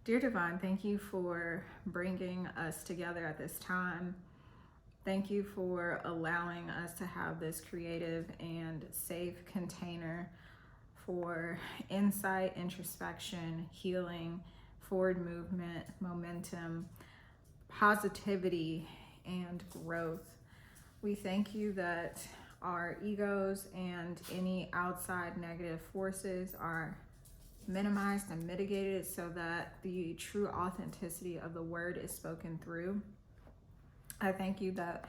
Dear Divine, thank you for bringing us together at this time. Thank you for allowing us to have this creative and safe container for insight, introspection, healing, forward movement, momentum, positivity, and growth. We thank you that our egos and any outside negative forces are minimized and mitigated so that the true authenticity of the word is spoken through. I thank you that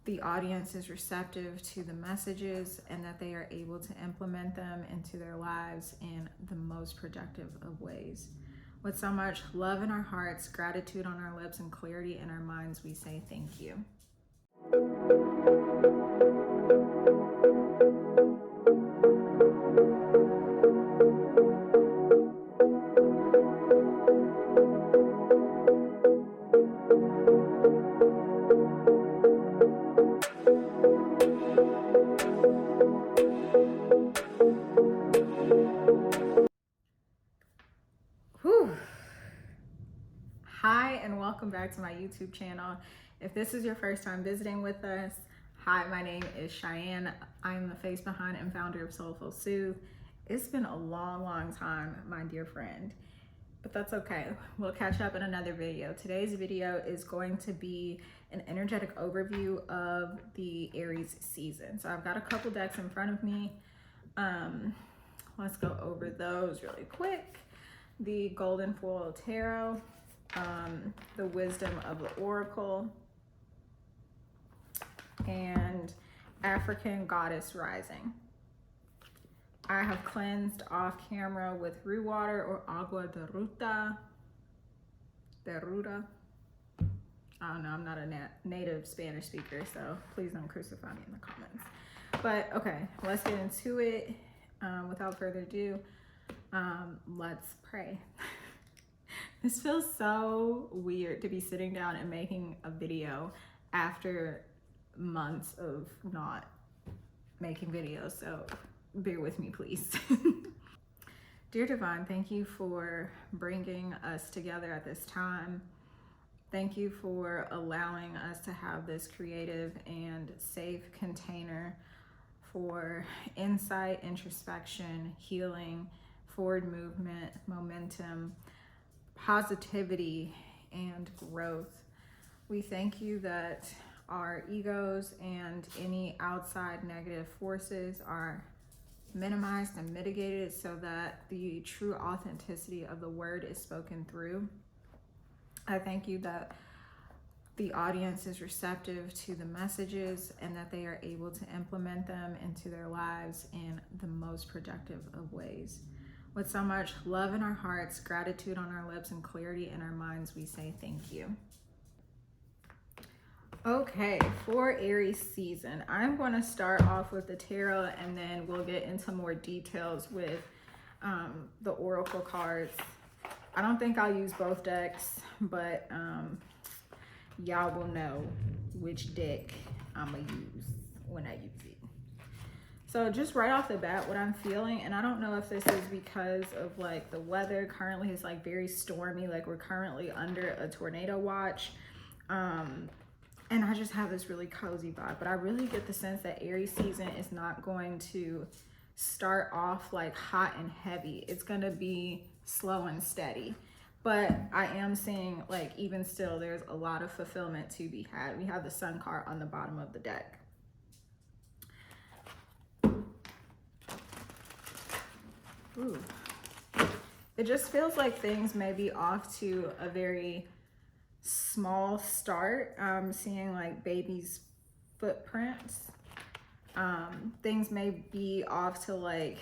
the audience is receptive to the messages and that they are able to implement them into their lives in the most productive of ways. With so much love in our hearts, gratitude on our lips, and clarity in our minds, we say thank you. Hi, and welcome back to my YouTube channel. If this is your first time visiting with us, hi, my name is Cheyenne. I'm the face behind and founder of Soulful Soothe. It's been a long time, my dear friend, but that's okay. We'll catch up in another video. Today's video is going to be an energetic overview of the Aries season. So I've got a couple decks in front of me. Let's go over those really quick. The Golden Foil Tarot, the Wisdom of the Oracle, and African Goddess Rising. I have cleansed off camera with rue water or agua de ruta. I don't know, I'm not a native Spanish speaker, so please don't crucify me in the comments. But okay, let's get into it. Without further ado, let's pray. This feels so weird to be sitting down and making a video after months of not making videos, so bear with me, please. Dear Divine, thank you for bringing us together at this time. Thank you for allowing us to have this creative and safe container for insight, introspection, healing, forward movement, momentum, positivity, and growth. We thank you that our egos and any outside negative forces are minimized and mitigated so that the true authenticity of the word is spoken through. I thank you that the audience is receptive to the messages and that they are able to implement them into their lives in the most productive of ways. With so much love in our hearts, gratitude on our lips, and clarity in our minds, we say thank you. Okay, for Aries season, I'm going to start off with the tarot and then we'll get into more details with the oracle cards. I don't think I'll use both decks, but y'all will know which deck I'm going to use when I use it. So just right off the bat, what I'm feeling, and I don't know if this is because of like the weather currently is like very stormy, like we're currently under a tornado watch. And I just have this really cozy vibe, but I really get the sense that Aries season is not going to start off like hot and heavy. It's going to be slow and steady. But I am seeing like even still, there's a lot of fulfillment to be had. We have the Sun card on the bottom of the deck. Ooh. It just feels like things may be off to a very small start. I'm seeing like baby's footprints. Things may be off to like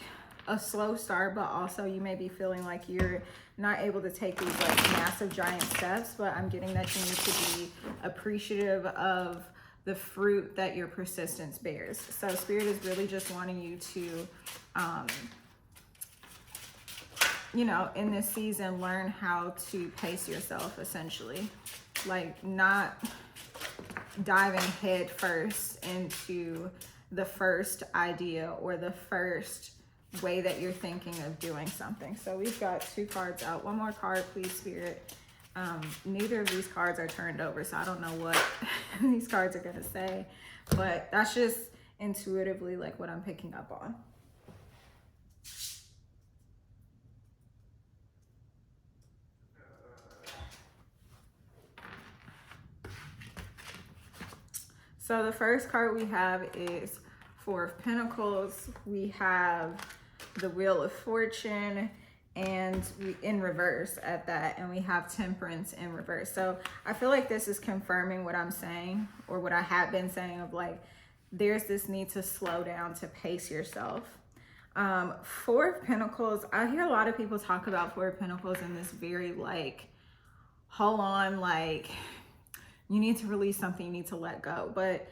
a slow start, but also you may be feeling like you're not able to take these like massive giant steps, but I'm getting that you need to be appreciative of the fruit that your persistence bears. So Spirit is really just wanting you to you know, in this season, learn how to pace yourself, essentially. Like, not diving head first into the first idea or the first way that you're thinking of doing something. So we've got 2 cards out. One more card, please, Spirit. Neither of these cards are turned over, so I don't know what these cards are going to say, but that's just intuitively like what I'm picking up on. So the first card we have is 4 of Pentacles. We have the Wheel of Fortune, and in reverse at that, and we have Temperance in reverse. So I feel like this is confirming what I'm saying, or what I have been saying, of like there's this need to slow down, to pace yourself. 4 of Pentacles, I hear a lot of people talk about 4 of Pentacles in this very like, hold on, like you need to release something, you need to let go. But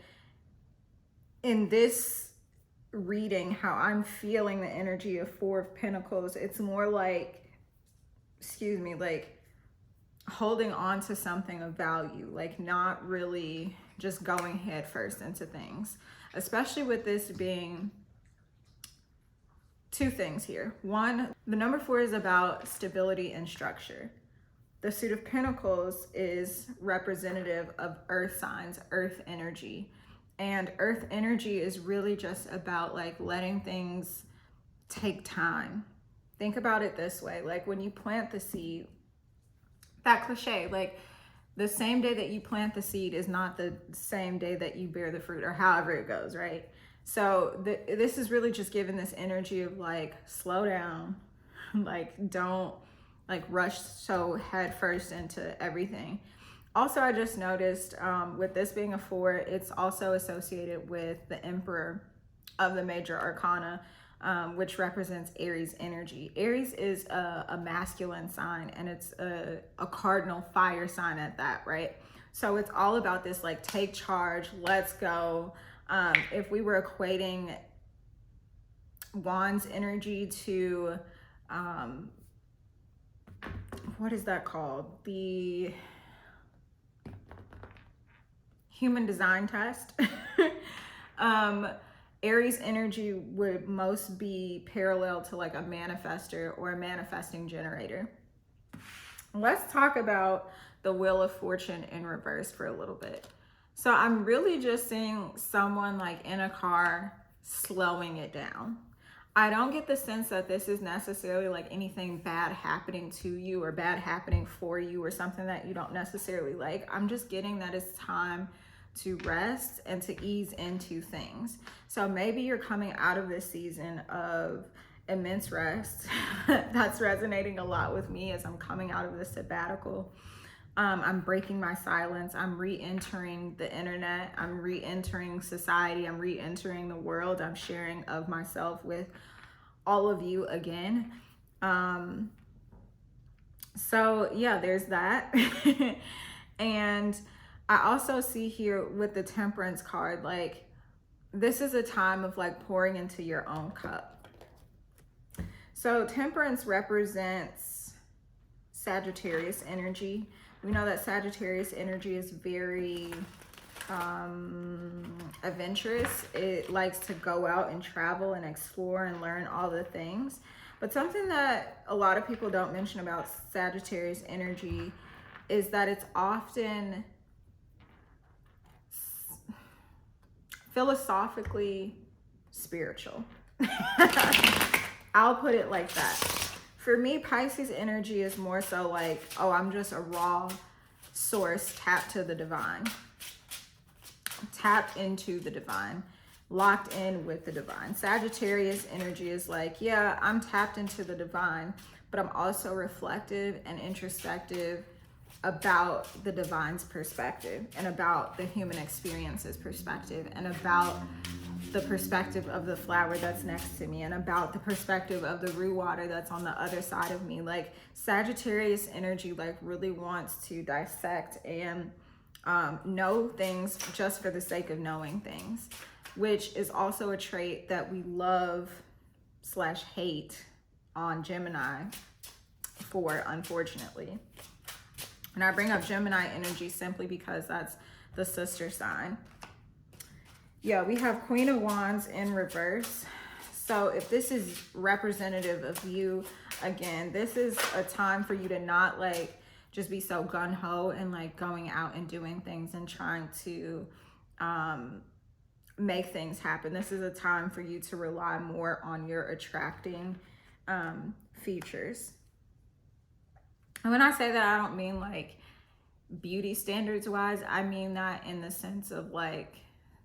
in this reading, how I'm feeling the energy of 4 of Pentacles, it's more like, excuse me, like holding on to something of value, like not really just going head first into things, especially with this being 2 things here. One, the number 4 is about stability and structure. The Suit of Pentacles is representative of earth signs, earth energy. And earth energy is really just about like letting things take time. Think about it this way. Like when you plant the seed, that cliche, like the same day that you plant the seed is not the same day that you bear the fruit, or however it goes, right? So this is really just giving this energy of like, slow down, like don't like rush so head first into everything. Also, I just noticed with this being a 4, it's also associated with the Emperor of the Major Arcana, which represents Aries energy. Aries is a masculine sign, and it's a cardinal fire sign at that, right? So it's all about this like, take charge, let's go. If we were equating Wands energy to what is that called? The human design test. Aries energy would most be parallel to like a manifester or a manifesting generator. Let's talk about the Wheel of Fortune in reverse for a little bit. So I'm really just seeing someone like in a car slowing it down. I don't get the sense that this is necessarily like anything bad happening to you or bad happening for you or something that you don't necessarily like. I'm just getting that it's time to rest and to ease into things. So maybe you're coming out of this season of immense rest. That's resonating a lot with me as I'm coming out of this sabbatical. I'm breaking my silence. I'm re-entering the internet. I'm re-entering society. I'm re-entering the world. I'm sharing of myself with all of you again. So yeah, there's that. And I also see here with the Temperance card, like this is a time of like pouring into your own cup. So Temperance represents Sagittarius energy. We know that Sagittarius energy is very adventurous. It likes to go out and travel and explore and learn all the things. But something that a lot of people don't mention about Sagittarius energy is that it's often philosophically spiritual. I'll put it like that. For me, Pisces energy is more so like, oh, I'm just a raw source tapped to the divine. Tapped into the divine. Locked in with the divine. Sagittarius energy is like, yeah, I'm tapped into the divine, but I'm also reflective and introspective about the divine's perspective and about the human experience's perspective and about the perspective of the flower that's next to me and about the perspective of the root water that's on the other side of me. Like Sagittarius energy like really wants to dissect and know things just for the sake of knowing things, which is also a trait that we love / hate on Gemini for, unfortunately. And I bring up Gemini energy simply because that's the sister sign. Yeah, we have Queen of Wands in reverse. So if this is representative of you, again, this is a time for you to not like just be so gung-ho and like going out and doing things and trying to make things happen. This is a time for you to rely more on your attracting features. And when I say that, I don't mean like beauty standards wise. I mean that in the sense of like,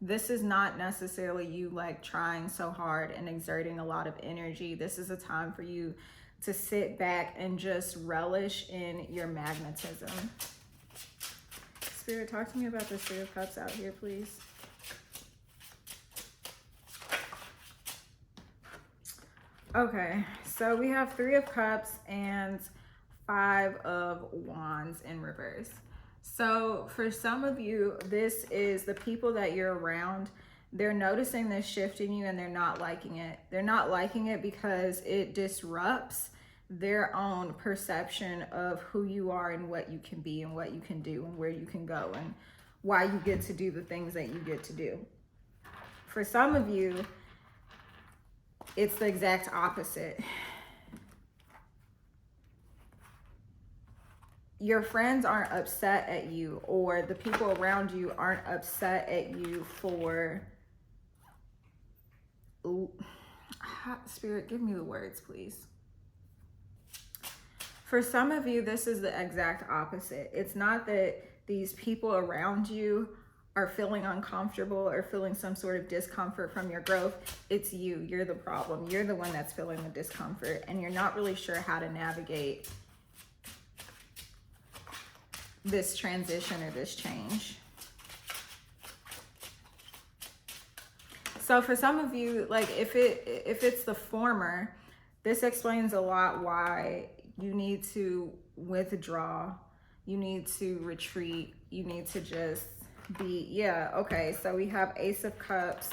this is not necessarily you like trying so hard and exerting a lot of energy. This is a time for you to sit back and just relish in your magnetism. Spirit, talk to me about the Three of Cups out here, please. Okay, so we have Three of Cups and Five of Wands in reverse. So for some of you, this is the people that you're around. They're noticing this shift in you and they're not liking it. They're not liking it because it disrupts their own perception of who you are and what you can be and what you can do and where you can go and why you get to do the things that you get to do. For some of you, it's the exact opposite. Your friends aren't upset at you, or the people around you aren't upset at you for... Spirit, give me the words, please. For some of you, this is the exact opposite. It's not that these people around you are feeling uncomfortable or feeling some sort of discomfort from your growth. It's you. You're the problem. You're the one that's feeling the discomfort, and you're not really sure how to navigate this transition or this change. So for some of you, like if it's the former, this explains a lot why you need to withdraw, you need to retreat, you need to just be, yeah, okay. So we have Ace of Cups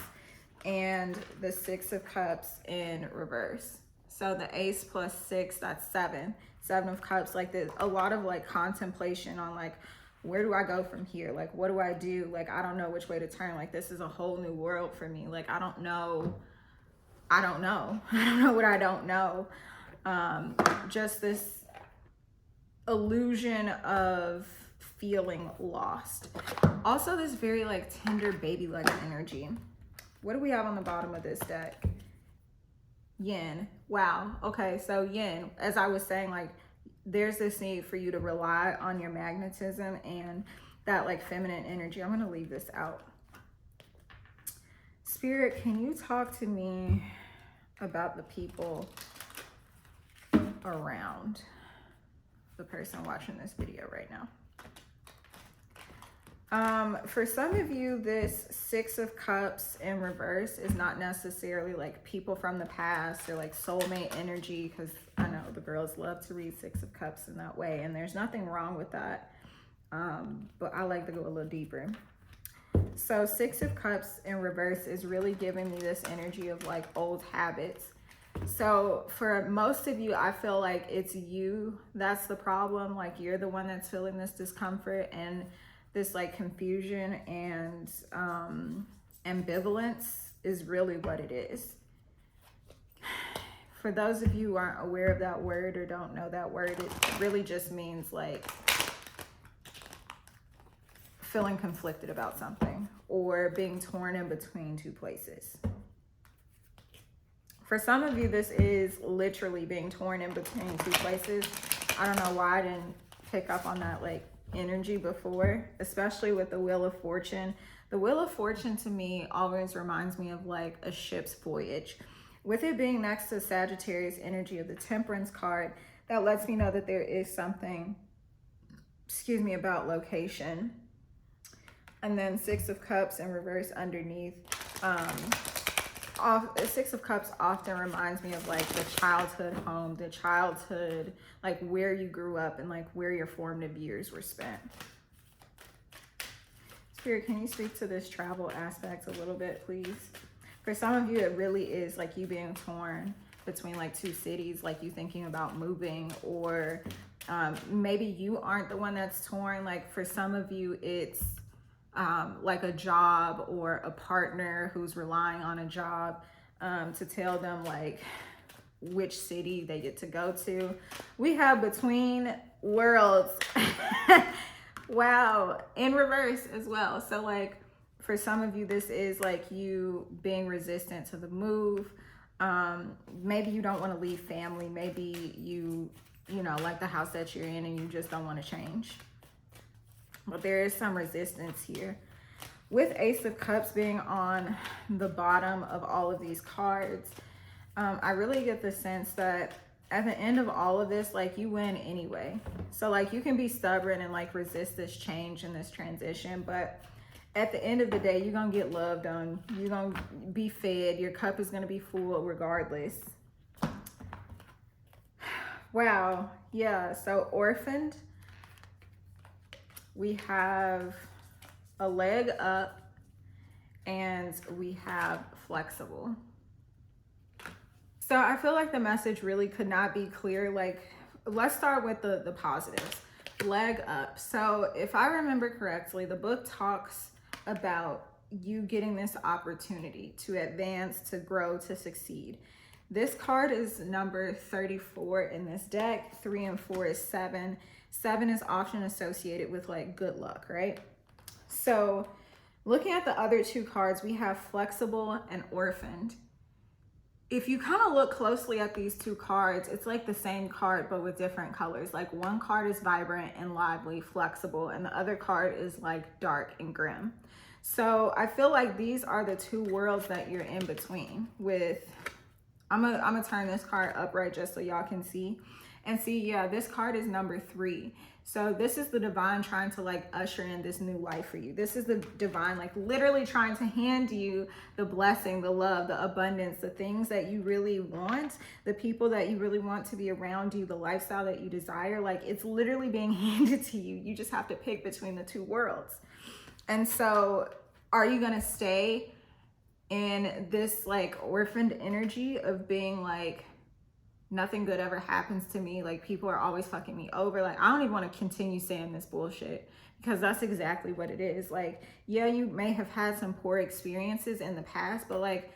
and the Six of Cups in reverse. So the Ace plus 6, that's 7. 7 of Cups, like there's a lot of like contemplation on like, where do I go from here? Like, what do I do? Like, I don't know which way to turn. Like, this is a whole new world for me. Like, I don't know. I don't know what I don't know. Just this illusion of feeling lost. Also, this very like tender baby-like energy. What do we have on the bottom of this deck? Yin. Wow. Okay, so yin, as I was saying, like there's this need for you to rely on your magnetism and that like feminine energy. I'm going to leave this out. Spirit, can you talk to me about the people around the person watching this video right now? For some of you, this Six of Cups in reverse is not necessarily like people from the past or like soulmate energy, because I know the girls love to read Six of Cups in that way, and there's nothing wrong with that. But I like to go a little deeper. So Six of Cups in reverse is really giving me this energy of like old habits. So for most of you, I feel like it's you that's the problem. Like you're the one that's feeling this discomfort and this like confusion and ambivalence is really what it is. For those of you who aren't aware of that word or don't know that word, it really just means like feeling conflicted about something or being torn in between two places. For some of you, this is literally being torn in between two places. I don't know why I didn't pick up on that like energy before, especially with the Wheel of Fortune. The Wheel of Fortune to me always reminds me of like a ship's voyage. With it being next to Sagittarius energy of the Temperance card, that lets me know that there is something, about location. And then Six of Cups in reverse underneath. Six of Cups often reminds me of like the childhood home, the childhood, like where you grew up and like where your formative years were spent. Spirit, can you speak to this travel aspect a little bit, please? For some of you, it really is like you being torn between like two cities, like you thinking about moving, or maybe you aren't the one that's torn. Like for some of you, it's like a job or a partner who's relying on a job to tell them like which city they get to go to. We have between worlds. Wow, in reverse as well. So like for some of you, this is like you being resistant to the move. Maybe you don't want to leave family. Maybe you know, like the house that you're in and you just don't want to change. But there is some resistance here. With Ace of Cups being on the bottom of all of these cards, I really get the sense that at the end of all of this, like you win anyway. So like you can be stubborn and like resist this change and this transition, but at the end of the day, you're gonna get loved on, you're gonna be fed, your cup is gonna be full regardless. Wow, yeah, so orphaned, we have a leg up, and we have flexible. So I feel like the message really could not be clear. Like, let's start with the positives. Leg up. So if I remember correctly, the book talks about you getting this opportunity to advance, to grow, to succeed. This card is number 34 in this deck. 3 and 4 is 7. 7 is often associated with like good luck, right? So looking at the other two cards, we have flexible and orphaned. If you kind of look closely at these two cards, it's like the same card, but with different colors. Like one card is vibrant and lively, flexible, and the other card is like dark and grim. So I feel like these are the two worlds that you're in between with. I'm gonna turn this card upright just so y'all can see. And see, yeah, this card is number 3. So this is the divine trying to like usher in this new life for you. This is the divine like literally trying to hand you the blessing, the love, the abundance, the things that you really want, the people that you really want to be around you, the lifestyle that you desire. Like it's literally being handed to you. You just have to pick between the two worlds. And so are you gonna stay in this like orphaned energy of being like, nothing good ever happens to me, like people are always fucking me over, like I don't even want to continue saying this bullshit, because that's exactly what it is. Like, yeah, you may have had some poor experiences in the past, but like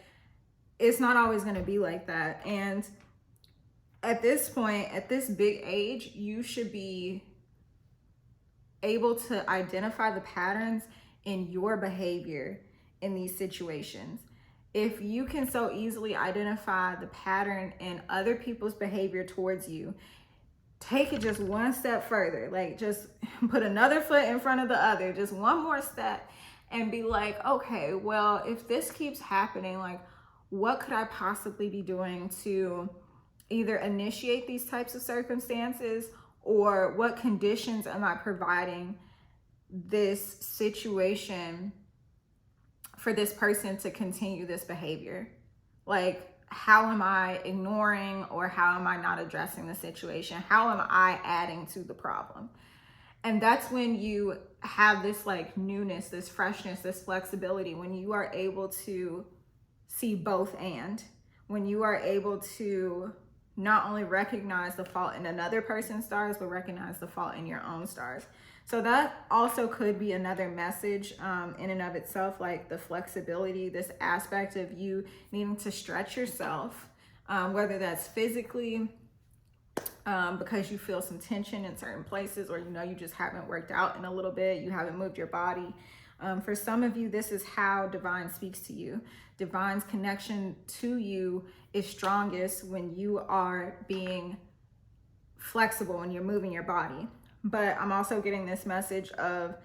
it's not always going to be like that. And at this point, at this big age, you should be able to identify the patterns in your behavior in these situations. If you can so easily identify the pattern in other people's behavior towards you, take it just one step further. Like just put another foot in front of the other, just one more step, and be like, okay, well, if this keeps happening, like what could I possibly be doing to either initiate these types of circumstances, or what conditions am I providing this situation for this person to continue this behavior? Like, how am I ignoring, or how am I not addressing the situation? How am I adding to the problem? And that's when you have this like newness, this freshness, this flexibility, when you are able to see both, and when you are able to not only recognize the fault in another person's stars, but recognize the fault in your own stars. So that also could be another message in and of itself, like the flexibility, this aspect of you needing to stretch yourself, whether that's physically, because you feel some tension in certain places, or you know you just haven't worked out in a little bit, you haven't moved your body. For some of you, this is how divine speaks to you. Divine's connection to you is strongest when you are being flexible and you're moving your body. But I'm also getting this message of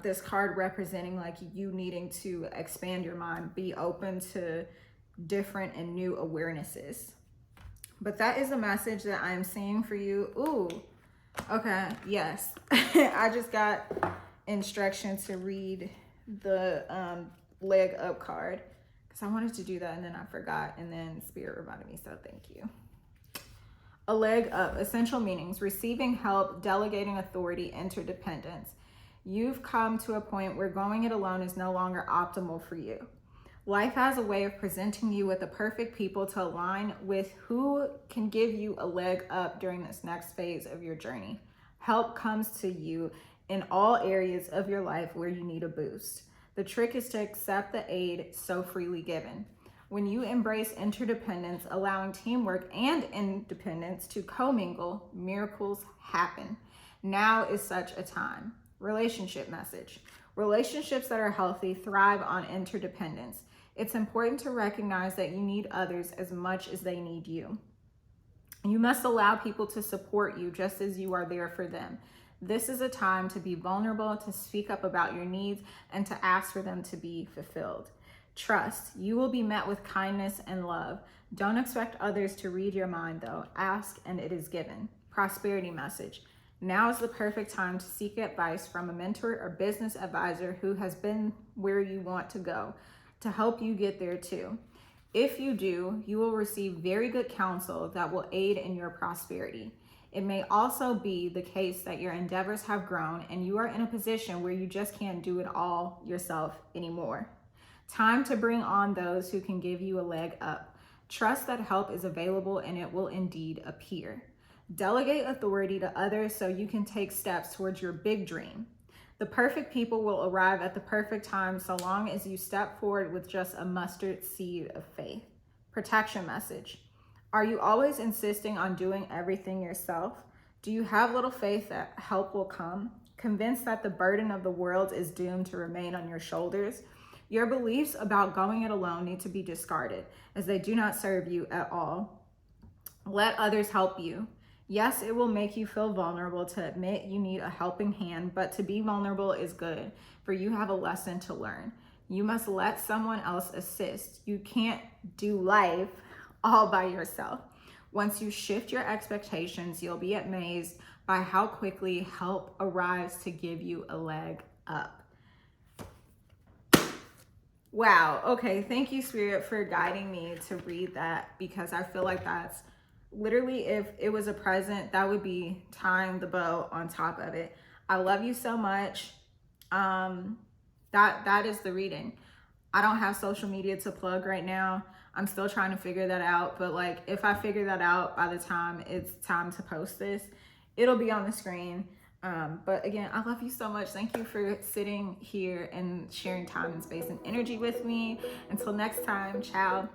this card representing like you needing to expand your mind, be open to different and new awarenesses. But that is the message that I'm seeing for you. Ooh, okay, yes. I just got instruction to read the leg up card because I wanted to do that and then I forgot, and then Spirit reminded me, so thank you. A leg up, essential meanings: receiving help, delegating authority, interdependence. You've come to a point where going it alone is no longer optimal for you. Life has a way of presenting you with the perfect people to align with, who can give you a leg up during this next phase of your journey. Help comes to you in all areas of your life where you need a boost. The trick is to accept the aid so freely given. When you embrace interdependence, allowing teamwork and independence to commingle, miracles happen. Now is such a time. Relationship message. Relationships that are healthy thrive on interdependence. It's important to recognize that you need others as much as they need you. You must allow people to support you just as you are there for them. This is a time to be vulnerable, to speak up about your needs, and to ask for them to be fulfilled. Trust. You will be met with kindness and love. Don't expect others to read your mind, though. Ask, and it is given. Prosperity message. Now is the perfect time to seek advice from a mentor or business advisor who has been where you want to go to help you get there too. If you do, you will receive very good counsel that will aid in your prosperity. It may also be the case that your endeavors have grown and you are in a position where you just can't do it all yourself anymore. Time to bring on those who can give you a leg up. Trust that help is available and it will indeed appear. Delegate authority to others so you can take steps towards your big dream. The perfect people will arrive at the perfect time so long as you step forward with just a mustard seed of faith. Protection message. Are you always insisting on doing everything yourself? Do you have little faith that help will come? Convinced that the burden of the world is doomed to remain on your shoulders? Your beliefs about going it alone need to be discarded, as they do not serve you at all. Let others help you. Yes, it will make you feel vulnerable to admit you need a helping hand, but to be vulnerable is good, for you have a lesson to learn. You must let someone else assist. You can't do life all by yourself. Once you shift your expectations, you'll be amazed by how quickly help arrives to give you a leg up. Wow. Okay. Thank you, Spirit, for guiding me to read that, because I feel like that's literally, if it was a present, that would be tying the bow on top of it. I love you so much. That is the reading. I don't have social media to plug right now. I'm still trying to figure that out. But like, if I figure that out by the time it's time to post this, it'll be on the screen. But again, I love you so much. Thank you for sitting here and sharing time and space and energy with me. Until next time, ciao.